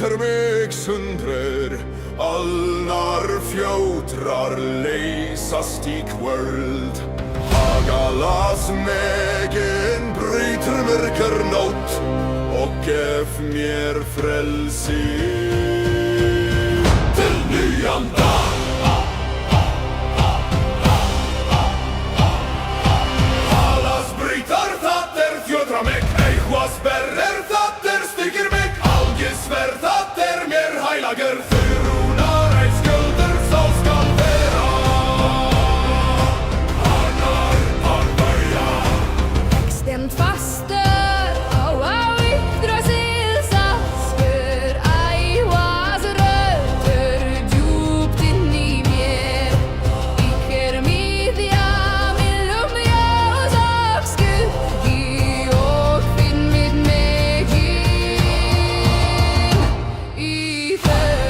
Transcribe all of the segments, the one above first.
bryter mig sundrer, allnar fjótrar leysast í kvöld. Hagalas megin bryter mörker nótt og gef mér frelsi til nýjan dag. Halas bryter, það fjötra mig, eitthvað sperrer, það styggir mig, algisver, það mér heilager, þurrunar ei sköldur, sá skal vera. Stämt faster och yttre silsaskur, Aiwas rötter djupt in i mer. Iker midja millum jag sakskur, gi och finn mitt megin i för.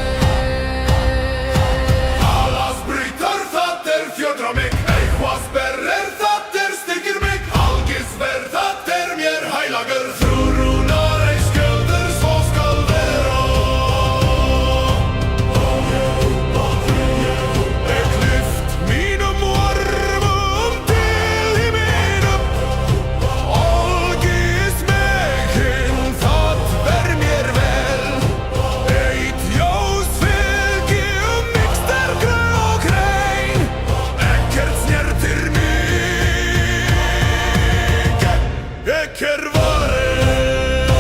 Halas bryter, það fjötra mig, eitthvað sperrer, það styggir mig, algisver, það mér heilager, þurrunar ei sköldur, svo skal vera. Lyft mínum ormum til himminum, algis megin, það mér vel. Eitt ljós fylgi mig sterkra og hrein, ekkert snertir mig, ekkert varin.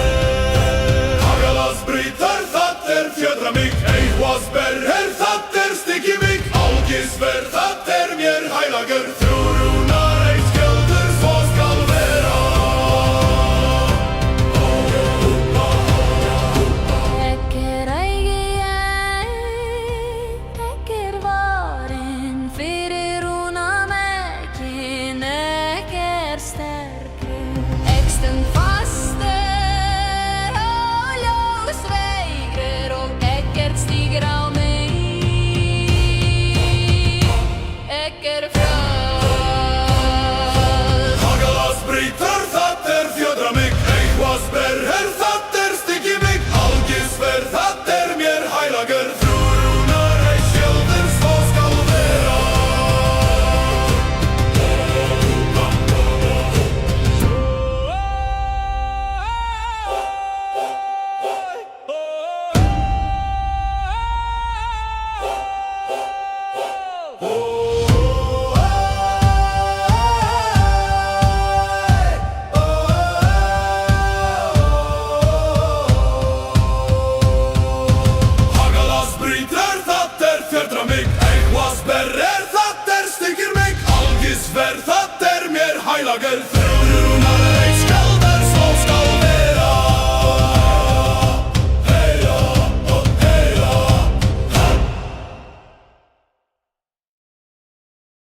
Hagalas bryter, það fjötra mig, eitthvað sperrer, það styggir mig, algisver, það mér heilager, þurrunar